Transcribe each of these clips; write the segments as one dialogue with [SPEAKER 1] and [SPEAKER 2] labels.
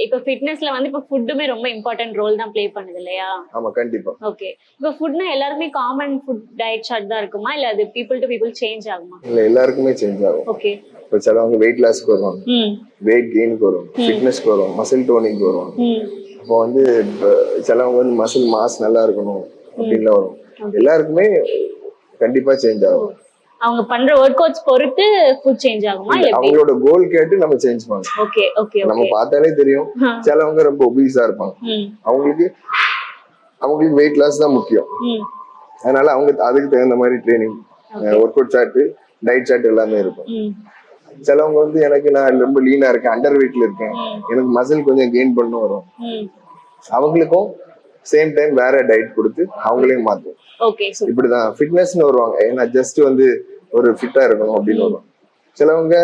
[SPEAKER 1] இப்ப ஃபிட்னஸ்ல வந்து இப்ப ஃபுட்டுமே ரொம்ப இம்பார்ட்டன்ட் ரோல் தான் ப்ளே பண்ணுது இல்லையா?
[SPEAKER 2] ஆமா கண்டிப்பா.
[SPEAKER 1] ஓகே. இப்ப ஃபுட்னா எல்லாருமே காமன் ஃபுட் டயட் சார்ட் தான் இருக்குமா இல்ல அது பீப்பிள் டு பீப்பிள் சேஞ்ச் ஆகுமா?
[SPEAKER 2] இல்ல எல்லாருக்குமே சேஞ்ச் ஆகும்.
[SPEAKER 1] ஓகே.
[SPEAKER 2] இப்போ சிலவங்க வெயிட் லாஸ்க்கு வருவாங்க, வெயிட் கெயினுக்கு வருவாங்க, ஃபிட்னஸ்க்கு வருவாங்க, மசில் டோனிங்க்கு வருவாங்க. அப்போ வந்து சிலவங்க வந்து மசில் மாஸ் நல்லா இருக்கணும் அப்படின்லாம் வரும். எல்லாருக்குமே கண்டிப்பா சேஞ்ச் ஆகும்.
[SPEAKER 1] அவங்க பண்ற ஒர்க் அவுட்ஸ் பொறுத்து ஃபுட் சேஞ்ச் ஆகுமா இல்ல
[SPEAKER 2] அவங்களோட கோல் கேட்டு நம்ம சேஞ்ச் பண்ணலாம்.
[SPEAKER 1] Okay okay.
[SPEAKER 2] நம்ம பார்த்தாலே தெரியும் சிலவங்க ரொம்ப ஒபீஸா இருப்பாங்க, அவங்களுக்கு வெயிட் லாஸ் தான் முக்கியம். அதனால அவங்க அதுக்கு தகுந்த மாதிரி training, workout chart, diet chart எல்லாமே இருக்கும். சிலவங்க வந்து எனக்கு நான் ரொம்ப லீனா இருக்கேன், அண்டர் வெயிட்ல இருக்கேன், எனக்கு மசில் கொஞ்சம் கெயின் பண்ண வரும், அவங்களுக்கும் சேம் டைம் வேற டயட் கொடுத்து அவங்களையும் மாத்தும். இப்படிதான் ஃபிட்னஸ்னு வருவாங்க. ஏன்னா ஜஸ்ட் வந்து ஒரு ஃபிட்டா இருக்கணும் அப்படின்னு வருவாங்க. சிலவங்க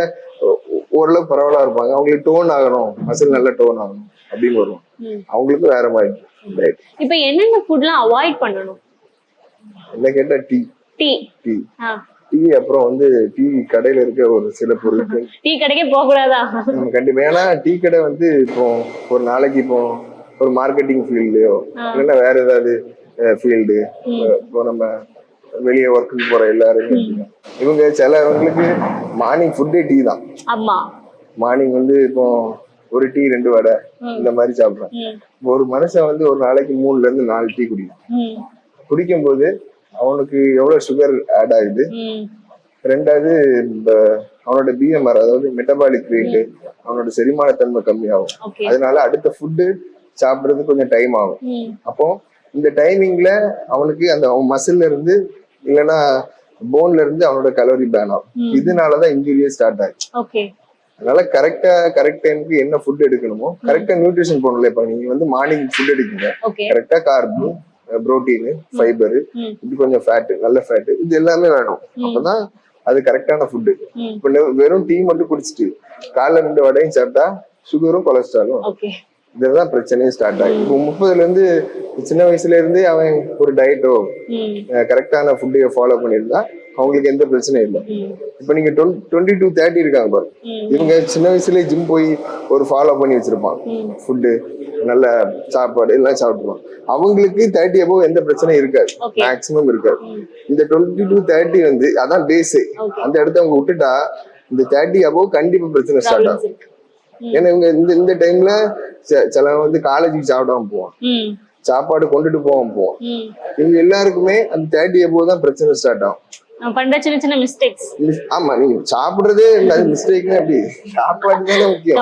[SPEAKER 2] ஓரளவு பரவாயில்ல இருப்பாங்க, அவங்களுக்கு டோன் ஆகணும், மசில் நல்லா டோன் ஆகணும் அப்படின்னு வருவாங்க. அவங்களுக்கு வேற மாதிரி டயட்.
[SPEAKER 1] இப்ப என்னென்ன ஃபுட்லாம் அவாய்ட் பண்ணணும்?
[SPEAKER 2] என்ன கேட்டா டீ டீ டீ அப்புறம் வந்து டீ கடையில இருக்க ஒரு சில பொருட்கள்
[SPEAKER 1] டீ கடைக்கே போக கூடாதா?
[SPEAKER 2] கண்டிப்பா. ஏன்னா டீ கடை வந்து இப்போ ஒரு நாளைக்கு இப்போ ஒரு மார்க்கெட்டிங் ஃபீல்ட்லயோ இல்லைன்னா வேற ஏதாவது ஃபீல்டு, இப்போ நம்ம வெளியே ஒர்க்குக்கு போற எல்லாருமே இவங்க சிலவங்களுக்கு மார்னிங் ஃபுட்டே டீ தான். மார்னிங் வந்து இப்போ ஒரு டீ 2 வடை இந்த மாதிரி சாப்பிடுறேன். ஒரு மனுஷன் வந்து ஒரு நாளைக்கு 3ல இருந்து 4 டீ குடிக்கும் போது அவனுக்கு எவ்வளவு சுகர் ஆட் ஆகுது, ரெண்டாவது அவனோட பிஎம்ஆர் அதாவது மெட்டபாலிக் ரேட், அவனோட செரிமானத்தன்மை கம்மியாகும். அதனால அடுத்த ஃபுட்டு சாப்பிடுறது கொஞ்சம் டைம் ஆகும். அப்போ இந்த டைமிங்ல அவனுக்கு அந்த மசில்ல இருந்து இல்லைன்னா போன்ல இருந்து அவனோட கலோரி பேன் ஆகும். இதனாலதான் இன்ஜூரியே ஸ்டார்ட் ஆகுது. அதனால கரெக்ட் டைமுக்கு என்ன ஃபுட் எடுக்கணுமோ கரெக்டா நியூட்ரிஷன் போடணும். இப்ப நீங்க வந்து மார்னிங் ஃபுட் எடுக்கீங்க, கரெக்டா கார்பு, புரோட்டீன், ஃபைபர், இது கொஞ்சம் ஃபேட், நல்ல ஃபேட், இது எல்லாமே வேணும். அப்பதான் அது கரெக்டான ஃபுட்டு. இப்ப வெறும் டீ மட்டும் குடிச்சிட்டு காலைல 2 வடையும் சாப்பிட்டா சுகரும் கொலஸ்ட்ராலும், இதுதான் பிரச்சனையே ஸ்டார்ட் ஆகும். இப்போ 30ல இருந்து சின்ன வயசுல இருந்தே அவன் ஒரு டயட்டோ கரெக்டான ஃபுட்டையோ ஃபாலோ பண்ணியிருந்தா அவங்களுக்கு எந்த பிரச்சனையும் இல்லை. இப்ப நீங்க 20 to 30 இருக்காங்க பாரு, இவங்க சின்ன வயசுலயே ஜிம் போய் ஒரு ஃபாலோ பண்ணி வச்சிருப்பாங்க, ஃபுட்டு நல்ல சாப்பாடு எல்லாம் சாப்பிடுவாங்க. அவங்களுக்கு 30 above எந்த பிரச்சனையும் இருக்காது, மேக்சிமம் இருக்காது. இந்த 20 to 30 வந்து அதான் பேஸே. அந்த இடத்த அவங்க விட்டுட்டா இந்த 30 above கண்டிப்பா பிரச்சனை ஸ்டார்ட் ஆகும். ஏன்னா இவங்க இந்த டைம்ல சில வந்து காலேஜுக்கு சாப்பிடாம போவான், சாப்பாடு கொண்டுட்டு போவான். இவங்க எல்லாருக்குமே அந்த 30 above தான் பிரச்சனை ஸ்டார்ட் ஆகும்.
[SPEAKER 1] பண்ற சின்ன சின்ன மிஸ்டேக்ஸ்.
[SPEAKER 2] ஆமா, நீங்க சாப்பிடுறதே மிஸ்டேக் அப்படி, சாப்பாடு தானே முக்கியம்.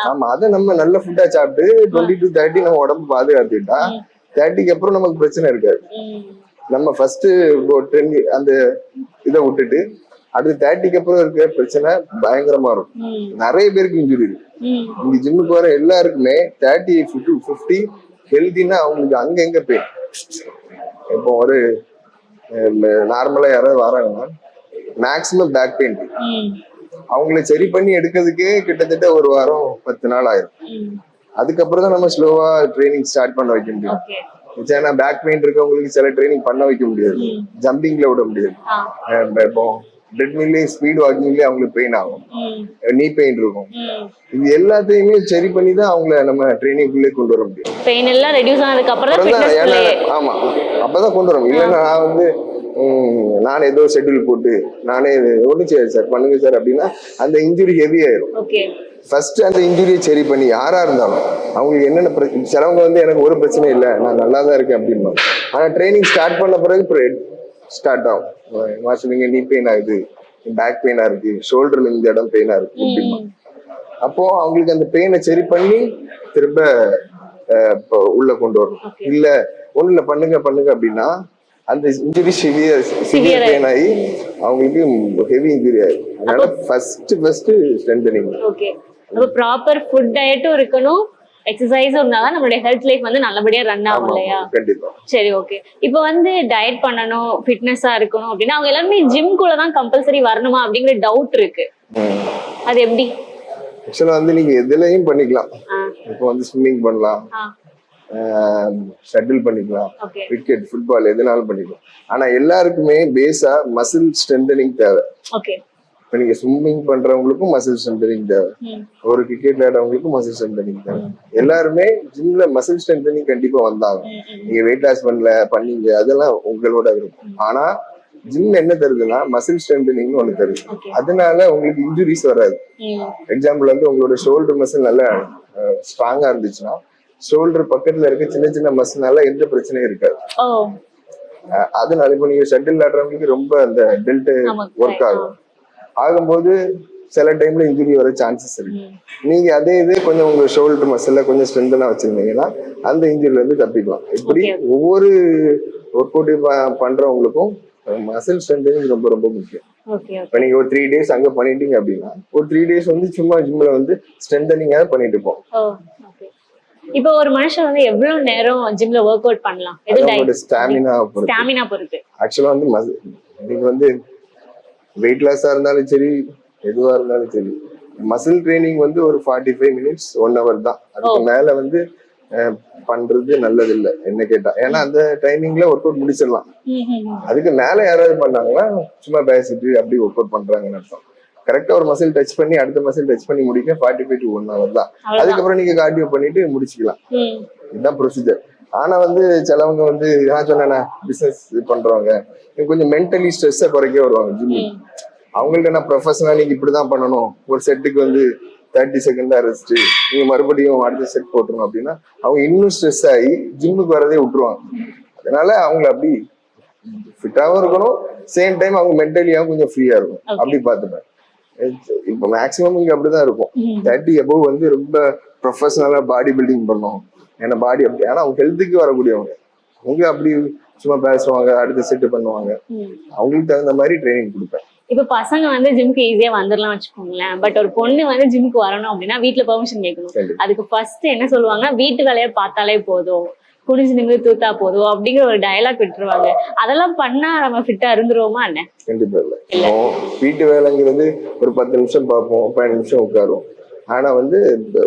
[SPEAKER 2] ஆமா, அதை நம்ம நல்ல ஃபுட்டா சாப்பிட்டு 20 to 30 நம்ம உடம்பு பாதுகாத்துக்கிட்டா 30க்கு அப்புறம் நமக்கு பிரச்சனை இருக்காது. நம்ம ஃபர்ஸ்ட் அந்த இதை விட்டுட்டு அடுத்து 30க்கு அப்புறம் இருக்கிற பிரச்சனை பயங்கரமா இருக்கும். நிறைய பேருக்கு இன்ஜுரி இருக்கு. இங்க ஜிம்முக்கு வர எல்லாருக்குமே 30 to 50 ஹெல்தினா அவங்களுக்கு அங்க எங்க பெயின். இப்போ ஒரு நார்மலா யாராவது வராங்கன்னா மேக்சிமம் பேக் பெயின், அவங்களை சரி பண்ணி எடுக்கிறதுக்கே கிட்டத்தட்ட ஒரு வாரம் 10 நாள் ஆயிரும். அதுக்கப்புறம் தான் நம்ம ஸ்லோவா ட்ரைனிங் ஸ்டார்ட் பண்ண வைக்க முடியும். ஏன்னா பேக் பெயின் இருக்கவங்களுக்கு சில ட்ரைனிங் பண்ண வைக்க முடியாது, ஜம்பிங்ல விட முடியாது. இப்போ ட்ரெட்மில்லே ஸ்பீட் வாக்கிங்லயே அவங்களுக்கு பெயின் ஆகும், நீ பெயின் இருக்கும். இது எல்லாத்தையுமே சரி பண்ணி தான் அவங்கள நம்ம ட்ரைனிங்குள்ளே கொண்டு வர முடியும்.
[SPEAKER 1] பெயின் எல்லாம் ரெடியூஸ் ஆனதுக்கு அப்புறம் தான்.
[SPEAKER 2] ஆமா, அப்பதான் கொண்டு வரோம். இல்லைன்னா நான் வந்து நானே ஏதோ ஷெட்யூல் போட்டு நானே ஒன்றும் செய்யாது சார் பண்ணுங்க சார் அப்படின்னா அந்த இன்ஜுரி ஹெவி ஆயிரும். ஃபர்ஸ்ட் அந்த இன்ஜுரியை சரி பண்ணி யாரா இருந்தாலும் அவங்களுக்கு என்னென்ன சிலவங்க வந்து எனக்கு ஒரு பிரச்சனை இல்லை, நான் நல்லா தான் இருக்கேன் அப்படின்னு. ஆனா ட்ரைனிங் ஸ்டார்ட் பண்ண பிறகு ஸ்டார்ட் ஆகும். நீங்க நீ பெயின் ஆகுது, பேக் பெயினா இருக்கு, ஷோல்டர்ல இந்த இடம் பெயினா இருக்கு அப்படின்னா அப்போ அவங்களுக்கு அந்த பெயினை சரி பண்ணி திரும்ப உள்ள கொண்டு வரணும். இல்ல ஒண்ணுல பண்ணுங்க அப்படின்னா அந்த இன்ஜுரி சிவியர் பெயின் ஆகி அவங்களுக்கு ஹெவி இன்ஜுரி ஆயிடும். அதனால ஃபர்ஸ்ட் ஸ்ட்ரென்தனிங்.
[SPEAKER 1] ஓகே, அப்ப ப்ராப்பர் ஃபுட் டயட்டும் இருக்கணும், எக்ஸசைஸ் இருந்தாதான் நம்மளுடைய ஹெல்த் லைஃப் வந்து நல்லபடியா ரன் ஆகும் இல்லையா?
[SPEAKER 2] கண்டிப்பா.
[SPEAKER 1] சரி, ஓகே. இப்போ வந்து டயட் பண்ணணும், ஃபிட்னஸா இருக்கணும் அப்படின்னா அவங்க எல்லாருமே ஜிம்குள்ள தான் கம்பல்சரி வரணுமா அப்படிங்கிற டவுட் இருக்கு. அது எப்படி?
[SPEAKER 2] ஆக்சுவலா வந்து நீங்க எதுலயும் பண்ணிக்கலாம். இப்போ வந்து ஸ்விம்மிங் பண்ணலாம், ஷட்டில் பண்ணிக்கலாம், கிரிக்கெட், ஃபுட்பால் எதுனாலும் பண்ணிக்கலாம். ஆனா எல்லாருக்குமே பேஸா மசில் ஸ்ட்ரென்தனிங் தேவை. இப்ப நீங்க ஸ்விம்மிங் பண்றவங்களுக்கும் மசில் ஸ்ட்ரென்தனிங் தேவை, ஒரு கிரிக்கெட் விளையாடுறவங்களுக்கும் மசில் ஸ்ட்ரென்தனிங் தேவை. எல்லாருமே ஜிம்ல மசில் ஸ்ட்ரென்தனிங் கண்டிப்பா வந்தாங்க. நீங்க வெயிட் லாஸ் பண்ணீங்க அதெல்லாம் உங்களோட இருக்கும். ஆனா ஜிம் என்ன தருதுன்னா மசில் ஸ்ட்ரென்தனிங் ஒண்ணு தருது. அதனால உங்களுக்கு இன்ஜுரிஸ் வராது. எக்ஸாம்பிள் வந்து உங்களோட ஷோல்டர் மசில் நல்லா ஸ்ட்ராங்கா இருந்துச்சுன்னா ஷோல்டர் பக்கத்துல இருக்க சின்ன சின்ன மசில்னால எந்த பிரச்சனையும் இருக்காது. அதனால இப்ப நீங்க ஷட்டில் விளையாடுறவங்களுக்கு ரொம்ப அந்த டெல்ட் ஒர்க் ஆகும்போது சில டைம்ல இன்ஜுரி வர சான்சஸ் இருக்கு. நீங்க அதே இது கொஞ்சம் உங்க ஷோல்டர் மசில்ல கொஞ்சம் ஸ்ட்ரென்தனா வச்சிருந்தீங்கன்னா அந்த இன்ஜுரில இருந்து தப்பிக்கலாம். இப்படி ஒவ்வொரு ஒர்க் அவுட் பண்றவங்களுக்கும் மசில் ஸ்ட்ரென்தனிங் ரொம்ப ரொம்ப முக்கியம். இப்ப நீங்க ஒரு 3 days அங்க பண்ணிட்டீங்க அப்படின்னா ஒரு 3 days வந்து சும்மா ஜிம்ல வந்து ஸ்ட்ரென்தனிங்கா பண்ணிட்டு இருப்போம்.
[SPEAKER 1] இப்போ ஒரு மனுஷன் வந்து எவ்வளவு நேரம் ஜிம்ல ஒர்க் அவுட் பண்ணலாம்? ஸ்டாமினா பொறுத்து.
[SPEAKER 2] ஆக்சுவலா வந்து நீங்க வந்து வெயிட் லாஸா இருந்தாலும் சரி எதுவா இருந்தாலும் சரி மசில் ட்ரைனிங் வந்து ஒரு 45 minutes 1 hour தான். அதுக்கு மேல வந்து பண்றது நல்லது இல்லை என்ன கேட்டா. ஏன்னா அந்த டைமிங்ல ஒர்க் அவுட் முடிச்சிடலாம். அதுக்கு மேல யாராவது பண்ணாங்கன்னா சும்மா பேசிட்டு அப்படி ஒர்க் அவுட் பண்றாங்கன்னு அர்த்தம். கரெக்டா ஒரு மசில் டச் பண்ணி அடுத்த மசில் டச் பண்ணி முடிக்க 45 to 1 hour தான். அதுக்கப்புறம் நீங்க கார்டியோ பண்ணிட்டு முடிச்சுக்கலாம். இதுதான் ப்ரொசீஜர். ஆனா வந்து சிலவங்க வந்து நான் சொன்னேன்னா பிசினஸ் பண்றவங்க கொஞ்சம் மென்டலி ஸ்ட்ரெஸ்ஸை குறைக்க வருவாங்க ஜிம். அவங்கள்ட்ட நான் ப்ரொஃபஷனலா நீங்க இப்படிதான் பண்ணணும், ஒரு செட்டுக்கு வந்து 30 செகண்ட் தான் ரெஸ்ட், நீங்க மறுபடியும் அடுத்த செட் போட்டுருணும் அப்படின்னா அவங்க இன்னும் ஸ்ட்ரெஸ் ஆகி ஜிம்முக்கு வரதே விட்டுருவாங்க. அதனால அவங்க அப்படி ஃபிட்டாவும் இருக்கணும், சேம் டைம் அவங்க மென்டலியாவும் கொஞ்சம் ஃப்ரீயா இருக்கும். அப்படி பார்த்துப்பேன். இப்ப மேக்சிமம் இங்க அப்படிதான் இருக்கும். 30 above வந்து ரொம்ப ப்ரொஃபஷனலா பாடி பில்டிங் பண்ணும். ஏன்னா பாடி அப்படி, ஆனா அவங்க ஹெல்த்துக்கு வரக்கூடியவங்க அவங்க அப்படி சும்மா பேசுவாங்க, அடுத்த செட்டு பண்ணுவாங்க. அவங்களுக்கு தகுந்த மாதிரி ட்ரைனிங் கொடுப்பேன்.
[SPEAKER 1] இப்ப பசங்க வந்து ஜிம்க்கு ஈஸியா வந்துடலாம் வச்சுக்கோங்களேன். பட் ஒரு பொண்ணு வந்து ஜிம்க்கு வரணும் அப்படின்னா வீட்டுல பெர்மிஷன் கேட்கணும். அதுக்கு ஃபர்ஸ்ட் என்ன சொல்லுவாங்கன்னா வீட்டு வேலையை பார்த்தாலே போதும், குடிஞ்சு நின்று தூத்தா போதும் அப்படிங்கிற ஒரு டயலாக் விட்டுருவாங்க. அதெல்லாம் பண்ணா நம்ம ஃபிட்டா இருந்துருவோமா என்ன?
[SPEAKER 2] கண்டிப்பா இல்ல. வீட்டு வேலைங்கிறது ஒரு 10 நிமிஷம் பார்ப்போம், 15 நிமிஷம் உட்காருவோம். ஆனா வந்து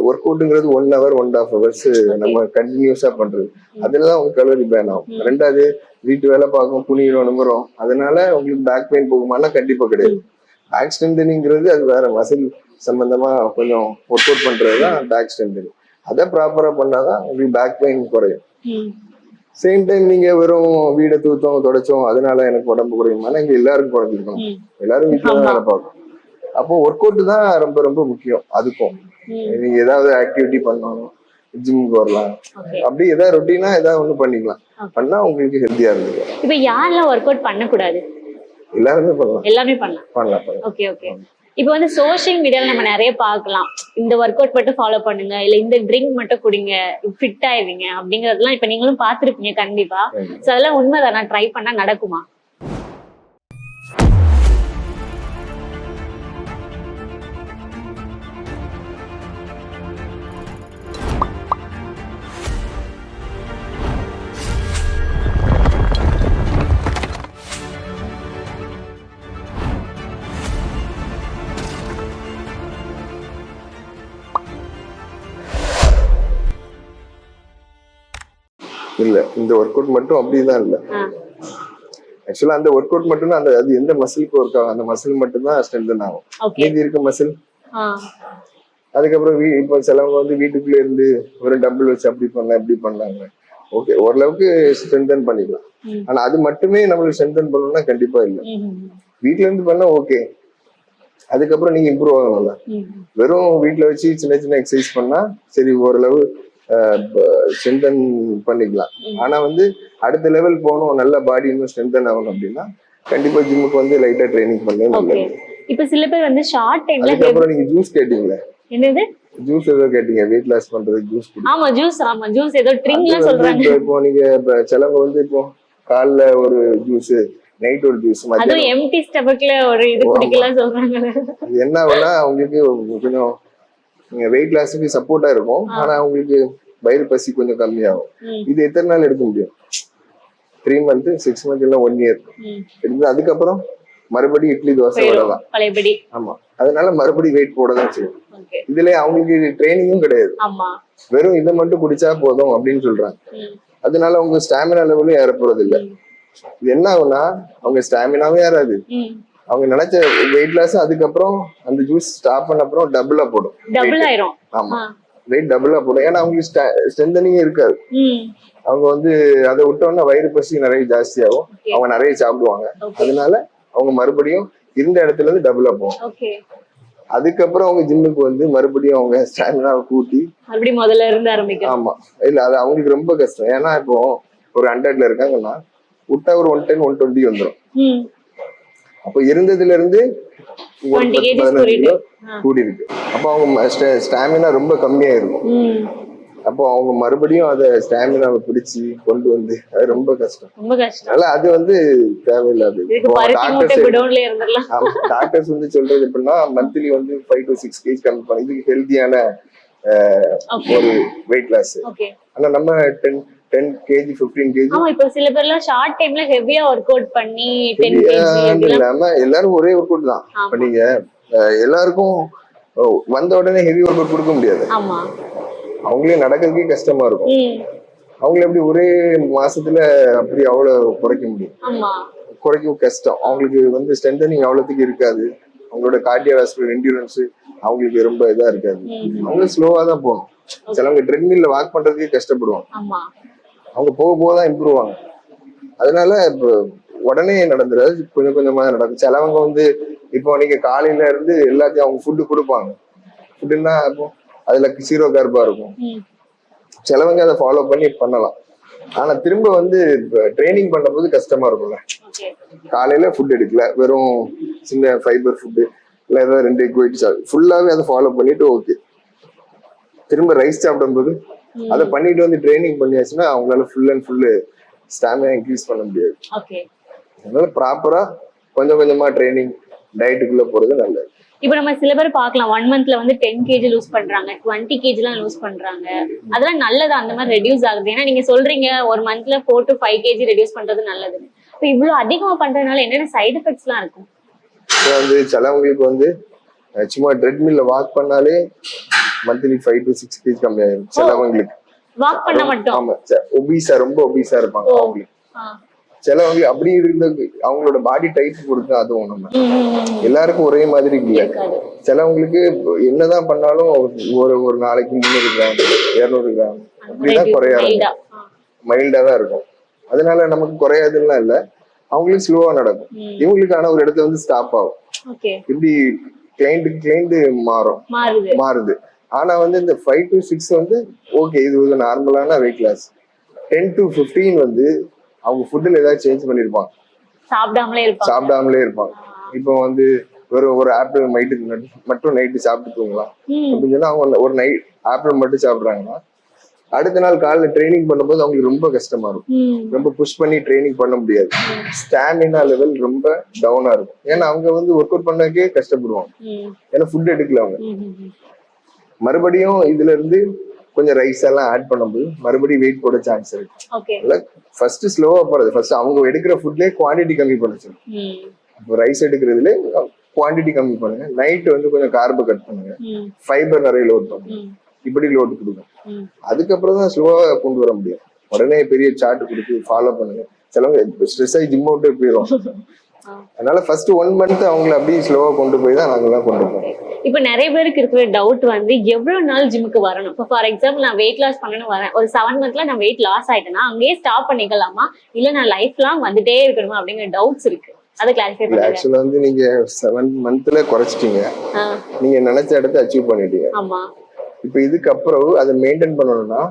[SPEAKER 2] ஒர்க் அவுட்ங்கிறது 1 hour 1.5 hours நம்ம கண்டினியூஸா பண்றது. அதுலதான் உங்களுக்கு கலோரி பேன் ஆகும். ரெண்டாவது வீட்டு வேலை பார்க்கும், புனியும் நம்புறோம். அதனால உங்களுக்கு பேக் பெயின் போகுமானா கண்டிப்பா கிடையாது. பேக் ஸ்ட்ரென்தனிங்கிறது அது வேற, மசில் சம்பந்தமா கொஞ்சம் ஒர்க் அவுட் பண்றதுதான் பேக் ஸ்ட்ரென்தனிங். அதை ப்ராப்பரா பண்ணாதான் உங்களுக்கு பேக் பெயின் குறையும். சேம் டைம் நீங்க வெறும் வீடை தூத்தோம் தொடச்சோம் அதனால எனக்கு உடம்பு குறையுமானா இங்க எல்லாருக்கும் குறைஞ்சிருக்கணும். எல்லாரும் வீட்டுல தான் வேலை பார்க்கணும். அப்போ ஒர்க் அவுட் தான் ரொம்ப ரொம்ப முக்கியம். அதுக்கும் நீங்க ஏதாவது ஆக்டிவிட்டி பண்ணணும், ஜிம்முக்கு வரலாம், அப்படி ஏதாவது ரொட்டீனா ஏதாவது ஒண்ணு பண்ணிக்கலாம். பண்ணா உங்களுக்கு ஹெல்த்தியா இருக்கு.
[SPEAKER 1] இப்ப யாரெல்லாம் ஒர்க் அவுட் பண்ணக்கூடாது?
[SPEAKER 2] எல்லாருமே பண்ணலாம்.
[SPEAKER 1] எல்லாமே பண்ணலாம். Okay okay. இப்ப வந்து சோசியல் மீடியால நம்ம நிறைய பார்க்கலாம், இந்த ஒர்க் அவுட் மட்டும் ஃபாலோ பண்ணுங்க, இல்ல இந்த ட்ரிங்க் மட்டும் குடிங்க ஃபிட் ஆயிடுவீங்க அப்படிங்கறதெல்லாம் இப்ப நீங்களும் பாத்துருப்பீங்க கண்டிப்பா. சோ அதெல்லாம் உண்மைதான், நான் ட்ரை பண்ணா நடக்குமா?
[SPEAKER 2] இல்ல, இந்த ஒர்க் அவுட் மட்டும் அப்படிதான் இல்ல. ஆக்சுவலா அந்த ஒர்க் அவுட் மட்டும் தான், அது எந்த மசிலுக்கு ஒர்க் ஆகும் அந்த மசில் மட்டும் தான் ஸ்ட்ரென்தன் ஆகும். மீதி இருக்க மசில் அதுக்கப்புறம் இப்போ சிலவங்க வந்து வீட்டுக்குள்ள இருந்து ஒரு டம்பிள் வச்சு அப்படி பண்ணலாம் இப்படி பண்ணலாங்க. ஓகே, ஓரளவுக்கு ஸ்ட்ரென்தன் பண்ணிக்கலாம். ஆனா அது மட்டுமே நம்மளுக்கு ஸ்ட்ரென்தன் பண்ணணும்னா கண்டிப்பா இல்லை. வீட்டுல இருந்து பண்ணா ஓகே, அதுக்கப்புறம் நீங்க இம்ப்ரூவ் ஆகணும்ல. வெறும் வீட்டுல வச்சு சின்ன சின்ன எக்ஸசைஸ் பண்ணா சரி ஓரளவு ஸ்ட்ரென்தன் பண்ணிக்கலாம். ஆனா வந்து அடுத்த லெவல் போகணும், நல்ல பாடி இன்னும் ஸ்ட்ரென்தன் ஆகணும் அப்படின்னா கண்டிப்பா ஜிம்முக்கு வந்து லைட்டா ட்ரைனிங் பண்ண நல்லது.
[SPEAKER 1] இப்ப சில பேர் வந்து ஷார்ட் டைம்ல
[SPEAKER 2] அதுக்கப்புறம் நீங்க ஜூஸ் கேட்டீங்களே,
[SPEAKER 1] என்னது
[SPEAKER 2] ஜூஸ் ஏதோ கேட்டீங்க, வெயிட் லாஸ் பண்றதுக்கு ஜூஸ்.
[SPEAKER 1] ஆமா ஜூஸ் ஏதோ ட்ரிங்க்லாம் சொல்றாங்க.
[SPEAKER 2] இப்போ நீங்க சிலவங்க வந்து இப்போ காலைல ஒரு ஜூஸ், நைட் ஒரு ஜூஸ்,
[SPEAKER 1] அதுவும் எம்டி ஸ்டமக்ல ஒரு இது குடிக்கலாம் சொல்றாங்க.
[SPEAKER 2] அது என்ன ஆகும்னா அவங்களுக்கு கொஞ்சம் வெயிட் லாஸுக்கு சப்போர்ட்டா இருக்கும். ஆனா அவங்களுக்கு வயிறு பசி கொஞ்சம் கம்மியாகும். இது எத்தனை நாள் எடுக்க முடியும்? 3 months 6 months இல்ல 1 year எடுத்து அதுக்கப்புறம் மறுபடியும் இட்லி தோசை வரலாம். ஆமா, அதனால மறுபடியும் வெயிட் போடதான் செய்யும். இதுல அவங்களுக்கு ட்ரைனிங்கும் கிடையாது, வெறும் இதை மட்டும் குடிச்சா போதும் அப்படின்னு சொல்றாங்க. அதனால அவங்க ஸ்டாமினா லெவலும் ஏற போறது இல்லை. இது என்ன ஆகும்னா அவங்க ஸ்டாமினாவும் ஏறாது, அவங்க நினைச்ச வெயிட் லாஸ் அதுக்கப்புறம் அந்த ஜூஸ் ஸ்டாப் பண்ண அப்புறம் டபுளா போடும்.
[SPEAKER 1] டபுள் ஆயிரும்.
[SPEAKER 2] ஆமா, வெயிட் டபுளா போடும். ஏன்னா அவங்களுக்கு ஸ்ட்ரென்தனிங் இருக்காது. அவங்க வந்து அதை விட்டோம்னா வயிறு பசி நிறைய ஜாஸ்தியாகும், அவங்க நிறைய சாப்பிடுவாங்க. அதனால அவங்க மறுபடியும் இருந்த இடத்துல இருந்து டபுளா போகும். அதுக்கப்புறம் அவங்க ஜிம்முக்கு வந்து மறுபடியும் அவங்க ஸ்டாமினாவை கூட்டி
[SPEAKER 1] மறுபடியும் முதல்ல இருந்து ஆரம்பிக்கும்.
[SPEAKER 2] ஆமா, இல்ல அது அவங்களுக்கு ரொம்ப கஷ்டம். ஏன்னா இப்போ ஒரு 100ல இருக்காங்கன்னா விட்டா ஒரு 110 120 வந்துடும். அப்போ இருந்ததுல இருந்து 15 கிலோ கூடி இருக்கு. அப்போ அவங்க ஸ்டாமினா ரொம்ப கம்மியா இருக்கும். அப்போ அவங்க மறுபடியும் அதை ஸ்டாமினாவை பிடிச்சி கொண்டு வந்து அது ரொம்ப கஷ்டம். அதனால அது வந்து தேவையில்லாது. டாக்டர்ஸ் வந்து சொல்றது எப்படின்னா மந்த்லி வந்து 5 to 6 kg கம்மி பண்ணி இதுக்கு ஹெல்த்தியான ஒரு வெயிட் லாஸ். ஆனா நம்ம 10 kg 15 kg
[SPEAKER 1] இப்போ சில பேர்லாம் ஷார்ட் டைம்ல ஹெவியா ஒர்க் அவுட் பண்ணி 10 kg
[SPEAKER 2] இல்லாம எல்லாரும் ஒரே ஒர்க் அவுட் தான். இப்ப நீங்க எல்லாருக்கும் வந்த உடனே ஹெவி ஒர்க் அவுட் கொடுக்க முடியாது. அவங்களே நடக்கிறதுக்கே கஷ்டமா இருக்கும். அவங்கள எப்படி ஒரே மாசத்துல அப்படி அவ்வளவு குறைக்க முடியும்? குறைக்க கஷ்டம். அவங்களுக்கு வந்து ஸ்ட்ரென்தனிங் அவ்வளவுக்கு இருக்காது. அவங்களோட கார்டியோவாஸ்குலர் என்டியூரன்ஸ் அவங்களுக்கு ரொம்ப இதா இருக்காது. அவங்க ஸ்லோவா தான் போகணும். சிலவங்க ட்ரெட்மில்ல வாக் பண்றதுக்கே கஷ்டப்படுவாங்க. அவங்க போக போக தான் இம்ப்ரூவ் ஆகும். அதனால இப்போ உடனே நடந்துடாது, கொஞ்சம் கொஞ்சமா நடக்கும். சிலவங்க வந்து இப்போ நீங்க காலையில இருந்து எல்லாத்தையும் அவங்க ஃபுட்டு கொடுப்பாங்க. ஃபுட்டுன்னா இப்போ அதுல 0 கார்பா இருக்கும். சிலவங்க அதை ஃபாலோ பண்ணி பண்ணலாம். ஆனா திரும்ப வந்து ட்ரைனிங் பண்ணும்போது கஷ்டமா இருக்கும்ல. காலையில ஃபுட் எடுக்கல, வெறும் சின்ன ஃபைபர் ஃபுட்டு இல்ல ஏதாவது 2 எக் ஒயிட் ஃபுல்லாவே அதை ஃபாலோ பண்ணிட்டு ஓகே, திரும்ப ரைஸ் சாப்பிடும்போது அதை பண்ணிட்டு வந்து ட்ரைனிங் பண்ணியாச்சுன்னா அவங்களால full and full stamina increase பண்ண முடியாது. அதனால ப்ராப்பரா கொஞ்சம் கொஞ்சமா ட்ரைனிங் டயட்டுக்குள்ள போறது நல்லது.
[SPEAKER 1] இப்போ நம்ம சில பேர் பார்க்கலாம் 1 மந்த்ல வந்து 10 kg லூஸ் பண்றாங்க, 20 kg எல்லாம் லூஸ் பண்றாங்க. அதெல்லாம் நல்லதா அந்த மாதிரி ரெடியூஸ் ஆகுது? ஏன்னா நீங்க சொல்றீங்க ஒரு மந்த்ல 4 to 5 kg ரெடியூஸ் பண்றது நல்லது. இப்போ இவ்வளவு அதிகமா பண்றதுனால என்னென்ன சைடு எஃபெக்ட்ஸ் எல்லாம் இருக்கும்?
[SPEAKER 2] வந்து சிலவங்களுக்கு வந்து சும்மா ட்ரெட்மில்ல வாக் பண்ணாலே மந்த்லி 5 to 6 kg கம்மியாயிரும். சிலவங்களுக்கு
[SPEAKER 1] வாக் பண்ண மட்டும்.
[SPEAKER 2] ஆமா, ஒபீஸா ரொம்ப ஒபீஸா இருப்பாங்க அவங்களுக்கு. சிலவங்க அப்படி இருந்த அவங்களோட பாடி டைப் பொறுத்து அதுவும் நம்ம எல்லாருக்கும் ஒரே மாதிரி இல்ல. சிலவங்களுக்கு என்னதான் பண்ணாலும் ஒரு நாளைக்கு 300 கிராம் 200 கிராம் அப்படிதான் குறைய மைல்டா தான் இருக்கும். அதனால நமக்கு குறையாதுன்னா இல்ல, அவங்களுக்கு ஸ்லோவா நடக்கும். இவங்களுக்கு ஆனா ஒரு இடத்துல வந்து ஸ்டாப் ஆகும். இப்படி கிளைண்ட் மாறுது. ஆனா வந்து இந்த 5 to 6 வந்து ஓகே, இது ஒரு நார்மலான வெயிட் லாஸ். 10 to 15 வந்து அவங்க ஃபுட்ல ஏதாவது சேஞ்ச் பண்ணிருப்பாங்க, சாப்பிடாமலே இருப்பாங்க. இப்போ வந்து ஒரு ஆப்பிள் மட்டும் நைட்டு சாப்பிட்டு தூங்கலாம் அப்படின்னு சொன்னா அவங்க ஒரு நைட் ஆப்பிள் மட்டும் சாப்பிடுறாங்கன்னா அடுத்த நாள் காலையில ட்ரைனிங் பண்ணும்போது அவங்களுக்கு ரொம்ப கஷ்டமா இருக்கும். ரொம்ப புஷ் பண்ணி ட்ரைனிங் பண்ண முடியாது. ஸ்டாமினா லெவல் ரொம்ப டவுனா இருக்கும். ஏன்னா அவங்க வந்து ஒர்க் அவுட் பண்ணக்கே கஷ்டப்படுவாங்க. ஏன்னா ஃபுட் எடுக்கல அவங்க. மறுபடியும் இதுல இருந்து கொஞ்சம் ரைஸ் எல்லாம் ஆட் பண்ணும்போது மறுபடியும் வெயிட் போட சான்ஸ் இருக்கு. ஃபர்ஸ்ட் ஸ்லோவா போறது, ஃபர்ஸ்ட் அவங்க எடுக்கிற ஃபுட்லயே குவான்டிட்டி கம்மி பண்ணுச்சு. இப்போ ரைஸ் எடுக்கிறதுல குவான்டிட்டி கம்மி பண்ணுங்க, நைட் வந்து கொஞ்சம் கார்பை கட் பண்ணுங்க, ஃபைபர் நிறைய லோட் பண்ணுங்க, இப்படி லோட் கொடுங்க. அதுக்கப்புறம் தான் ஸ்லோவா கொண்டு வர முடியும். உடனே பெரிய சார்ட் கொடுத்து ஃபாலோ பண்ணுங்க. சிலவங்க ஸ்ட்ரெஸ் ஆகி ஜிம் அவுட்டே போயிடும். அதனால ஃபர்ஸ்ட் 1 மந்த் அவங்களை அப்படியே ஸ்லோவா கொண்டு போய் தான் நாங்கெல்லாம் கொண்டு போவோம்.
[SPEAKER 1] இப்ப நிறைய பேருக்கு இருக்கிற டவுட் வந்து எவ்வளவு நாள் ஜிம்முக்கு வரணும்? இப்போ ஃபார் எக்ஸாம்பிள் நான் வெயிட் லாஸ் பண்ணணும் வரேன், ஒரு 7 மந்த்ல நான் வெயிட் லாஸ் ஆயிட்டேன்னா அங்கேயே ஸ்டாப் பண்ணிக்கலாமா, இல்ல நான் லைஃப் லாங் வந்துட்டே இருக்கணுமா அப்படிங்கிற டவுட்ஸ் இருக்கு. அதை கிளாரிஃபை பண்ணுங்க.
[SPEAKER 2] ஆக்சுவலா வந்து நீங்க 7 மந்த்ல குறைச்சிட்டீங்க, நீங்க நினைச்ச இடத்தை அச்சீவ் பண்ணிட்டீங்க.
[SPEAKER 1] ஆமா.
[SPEAKER 2] இப்போ இதுக்கப்புறம் அதை மெயின்டைன் பண்ணணும்னா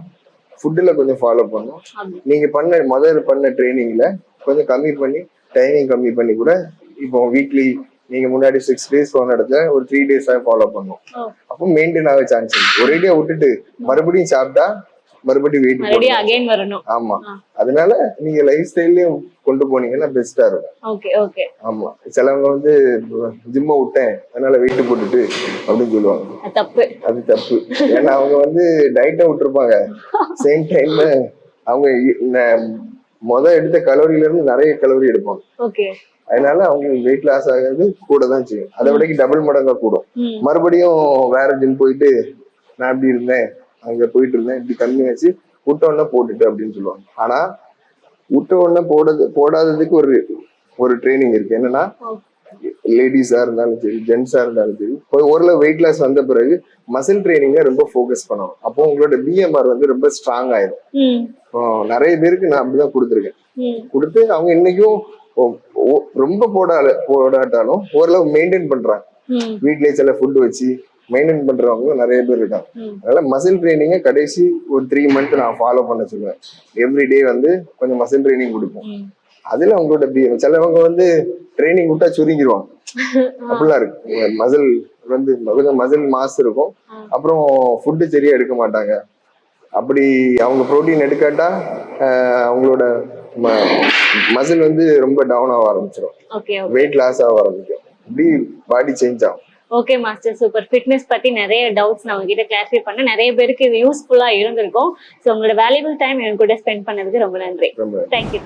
[SPEAKER 2] ஃபுட்ல கொஞ்சம் ஃபாலோ பண்ணணும். நீங்க முதல்ல பண்ண ட்ரைனிங்ல கொஞ்சம் கம்மி பண்ணி டைமிங் கம்மி பண்ணி கூட இப்போ வீக்லி நீங்க முன்னாடி 6 days போன இடத்துல ஒரு 3 days ஃபாலோ பண்ணும். அப்போ மெயின்டைன் ஆக சான்ஸ் இருக்கு. ஒரேடியா விட்டுட்டு மறுபடியும் சாப்பிட்டா மறுபடியும் வெயிட் வரணும். ஆமா, அதனால நீங்க லைஃப் ஸ்டைல்லயும் கொண்டு போனீங்கன்னா பெஸ்டா இருக்கும். ஆமா, சிலவங்க வந்து ஜிம்ம விட்டேன் அதனால வெயிட் போட்டுட்டு அப்படின்னு சொல்லுவாங்க. அது தப்பு. ஏன்னா அவங்க வந்து டயட்டை விட்டுருப்பாங்க, சேம் டைம்ல அவங்க எடுத்த கலோரியில இருந்து நிறைய கலோரி எடுப்பாங்க. அதனால அவங்களுக்கு வெயிட் லாஸ் ஆகிறது கூட தான் செய்யும். அதை விட டபுள் மடங்கா கூடும். மறுபடியும் வேற ஜிம் போயிட்டு நான் இப்படி இருந்தேன் அங்க போயிட்டு இருந்தேன் இப்படி கம்மியாச்சு விட்ட உடனே போட்டுட்டு அப்படின்னு சொல்லுவாங்க. ஆனா விட்ட உடனே போடாததுக்கு ஒரு ட்ரைனிங் இருக்கு. என்னன்னா லேடிஸா இருந்தாலும் சரி ஜென்ஸா இருந்தாலும் சரி ஓரளவு வெயிட் லாஸ் வந்த பிறகு மசில் ட்ரைனிங்க ரொம்ப ஃபோக்கஸ் பண்ணணும். அப்போ உங்களோட பிஎம்ஆர் வந்து ரொம்ப ஸ்ட்ராங் ஆயிடும். இப்போ நிறைய பேருக்கு நான் அப்படிதான் கொடுத்துருக்கேன். கொடுத்து அவங்க இன்னைக்கும் ரொம்ப போடாட்டாலும் ஓரளவு மெயின்டைன் பண்றாங்க. வீட்லயே சில ஃபுட் வச்சு மெயின்டைன் பண்றவங்க நிறைய பேர் இருக்காங்க. அதனால மசில் ட்ரைனிங்க கடைசி ஒரு 3 மந்த் நான் ஃபாலோ பண்ண சொல்லுவேன். எவ்ரிடே வந்து கொஞ்சம் மசில் ட்ரைனிங் கொடுப்போம். அதுல அவங்களோட சிலவங்க வந்து ட்ரைனிங் விட்டா சுருங்கிடுவாங்க. அப்படிலாம் இருக்கு. மசில் வந்து கொஞ்சம் மசில் மாஸ் இருக்கும். அப்புறம் ஃபுட்டு சரியா எடுக்க மாட்டாங்க. அப்படி அவங்க ப்ரோட்டீன் எடுக்காட்டா அவங்களோட மசில் வந்து ரொம்ப டவுன் ஆக ஆரம்பிச்சிடும். வெயிட் லாஸ் ஆக ஆரம்பிக்கும். இப்படி பாடி சேஞ்ச் ஆகும்.
[SPEAKER 1] Okay master, super. ஃபிட்னஸ் பத்தி நிறைய டவுட்ஸ் நான் உங்ககிட்ட கிளாரிஃபை பண்ண, நிறைய பேருக்கு இது யூஸ்ஃபுல்லா இருந்திருக்கும். ஸோ உங்களோட வேல்யூபிள் டைம் என் கூட ஸ்பெண்ட் பண்ணதுக்கு ரொம்ப நன்றி. தேங்க்யூ.